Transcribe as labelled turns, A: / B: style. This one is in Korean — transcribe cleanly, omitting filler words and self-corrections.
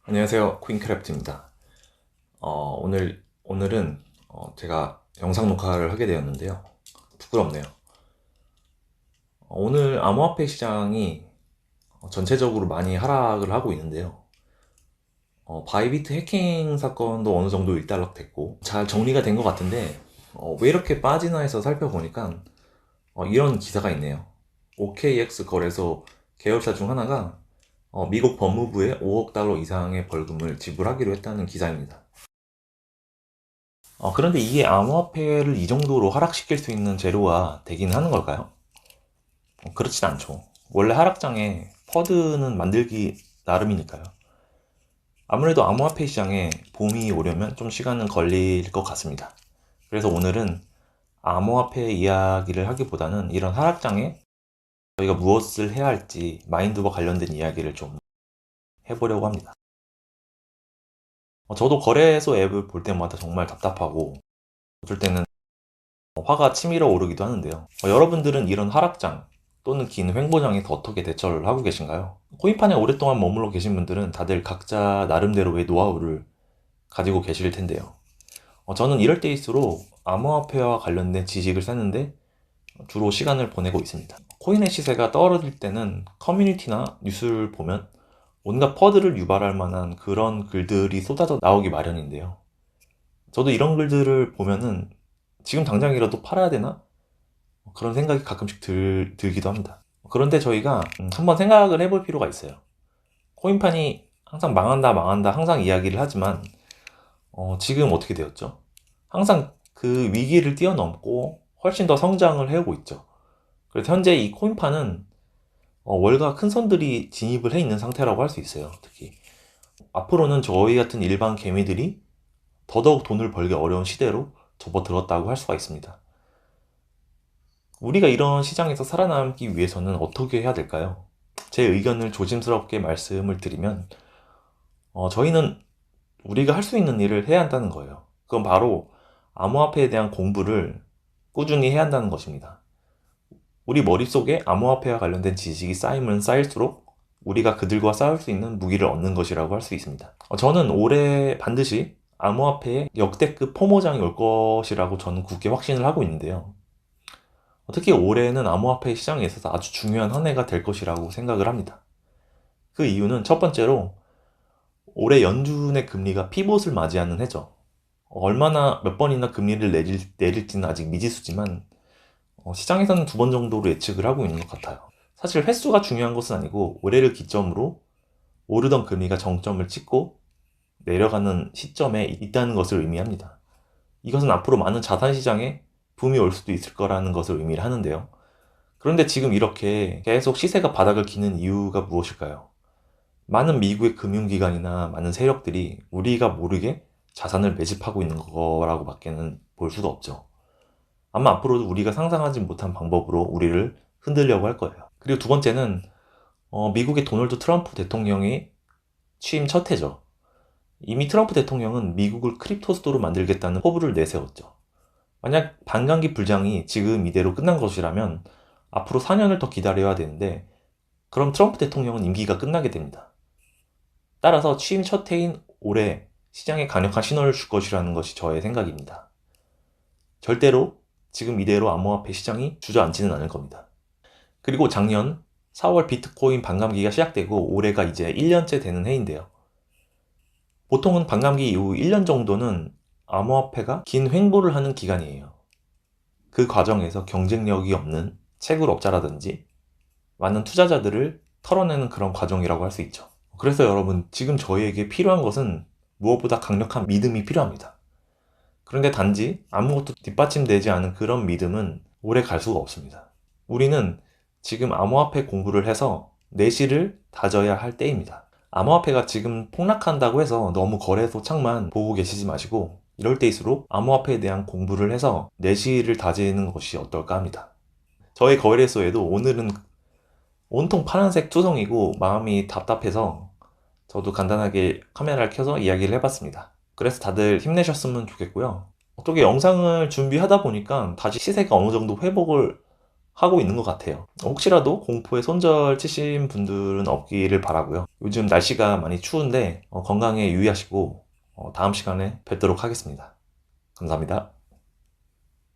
A: 안녕하세요. 퀸크래프트입니다. 오늘은 제가 영상 녹화를 하게 되었는데요. 부끄럽네요. 오늘 암호화폐 시장이 전체적으로 많이 하락을 하고 있는데요. 바이비트 해킹 사건도 어느 정도 일단락됐고 잘 정리가 된 것 같은데 왜 이렇게 빠지나 해서 살펴보니까 이런 기사가 있네요. OKX 거래소 계열사 중 하나가 미국 법무부에 5억 달러 이상의 벌금을 지불하기로 했다는 기사입니다. 그런데 이게 암호화폐를 이 정도로 하락시킬 수 있는 재료가 되긴 하는 걸까요? 그렇진 않죠. 원래 하락장에 퍼드는 만들기 나름이니까요. 아무래도 암호화폐 시장에 봄이 오려면 좀 시간은 걸릴 것 같습니다. 그래서 오늘은 암호화폐 이야기를 하기보다는 이런 하락장에 저희가 무엇을 해야 할지 마인드와 관련된 이야기를 좀 해보려고 합니다. 저도 거래소 앱을 볼 때마다 정말 답답하고 어쩔 때는 화가 치밀어 오르기도 하는데요. 여러분들은 이런 하락장 또는 긴 횡보장에서 어떻게 대처를 하고 계신가요? 코인판에 오랫동안 머물러 계신 분들은 다들 각자 나름대로의 노하우를 가지고 계실 텐데요. 저는 이럴 때일수록 암호화폐와 관련된 지식을 쌓는데 주로 시간을 보내고 있습니다. 코인의 시세가 떨어질 때는 커뮤니티나 뉴스를 보면 온갖 퍼드를 유발할 만한 그런 글들이 쏟아져 나오기 마련인데요. 저도 이런 글들을 보면은 지금 당장이라도 팔아야 되나? 그런 생각이 가끔씩 들기도 합니다. 그런데 저희가 한번 생각을 해볼 필요가 있어요. 코인판이 항상 망한다, 망한다, 항상 이야기를 하지만, 지금 어떻게 되었죠? 항상 그 위기를 뛰어넘고 훨씬 더 성장을 해오고 있죠. 그래서 현재 이 코인판은 월가 큰 손들이 진입을 해 있는 상태라고 할 수 있어요. 특히. 앞으로는 저희 같은 일반 개미들이 더더욱 돈을 벌기 어려운 시대로 접어들었다고 할 수가 있습니다. 우리가 이런 시장에서 살아남기 위해서는 어떻게 해야 될까요? 제 의견을 조심스럽게 말씀을 드리면, 저희는 우리가 할 수 있는 일을 해야 한다는 거예요. 그건 바로 암호화폐에 대한 공부를 꾸준히 해야 한다는 것입니다. 우리 머릿속에 암호화폐와 관련된 지식이 쌓이면 쌓일수록 우리가 그들과 싸울 수 있는 무기를 얻는 것이라고 할 수 있습니다. 저는 올해 반드시 암호화폐에 역대급 포모장이 올 것이라고 저는 굳게 확신을 하고 있는데요. 특히 올해는 암호화폐 시장에 있어서 아주 중요한 한 해가 될 것이라고 생각을 합니다. 그 이유는 첫 번째로 올해 연준의 금리가 피봇을 맞이하는 해죠. 얼마나 몇 번이나 금리를 내릴지는 아직 미지수지만 시장에서는 두 번 정도로 예측을 하고 있는 것 같아요. 사실 횟수가 중요한 것은 아니고 올해를 기점으로 오르던 금리가 정점을 찍고 내려가는 시점에 있다는 것을 의미합니다. 이것은 앞으로 많은 자산 시장에 붐이 올 수도 있을 거라는 것을 의미를 하는데요. 그런데 지금 이렇게 계속 시세가 바닥을 기는 이유가 무엇일까요? 많은 미국의 금융기관이나 많은 세력들이 우리가 모르게 자산을 매집하고 있는 거라고 밖에는 볼 수가 없죠. 아마 앞으로도 우리가 상상하지 못한 방법으로 우리를 흔들려고 할 거예요. 그리고 두 번째는 미국의 도널드 트럼프 대통령이 취임 첫 해죠. 이미 트럼프 대통령은 미국을 크립토 수도로 만들겠다는 포부를 내세웠죠. 만약 반감기 불장이 지금 이대로 끝난 것이라면 앞으로 4년을 더 기다려야 되는데 그럼 트럼프 대통령은 임기가 끝나게 됩니다. 따라서 취임 첫 해인 올해 시장에 강력한 신호를 줄 것이라는 것이 저의 생각입니다. 절대로 지금 이대로 암호화폐 시장이 주저앉지는 않을 겁니다. 그리고 작년 4월 비트코인 반감기가 시작되고 올해가 이제 1년째 되는 해인데요. 보통은 반감기 이후 1년 정도는 암호화폐가 긴 횡보를 하는 기간이에요. 그 과정에서 경쟁력이 없는 채굴업자라든지 많은 투자자들을 털어내는 그런 과정이라고 할 수 있죠. 그래서 여러분, 지금 저희에게 필요한 것은 무엇보다 강력한 믿음이 필요합니다. 그런데 단지 아무것도 뒷받침되지 않은 그런 믿음은 오래 갈 수가 없습니다. 우리는 지금 암호화폐 공부를 해서 내실을 다져야 할 때입니다. 암호화폐가 지금 폭락한다고 해서 너무 거래소 창만 보고 계시지 마시고 이럴 때일수록 암호화폐에 대한 공부를 해서 내실을 다지는 것이 어떨까 합니다. 저희 거래소에도 오늘은 온통 파란색 투성이고 마음이 답답해서 저도 간단하게 카메라를 켜서 이야기를 해봤습니다. 그래서 다들 힘내셨으면 좋겠고요. 어떻게 영상을 준비하다 보니까 다시 시세가 어느 정도 회복을 하고 있는 것 같아요. 혹시라도 공포에 손절치신 분들은 없기를 바라고요. 요즘 날씨가 많이 추운데 건강에 유의하시고 다음 시간에 뵙도록 하겠습니다. 감사합니다.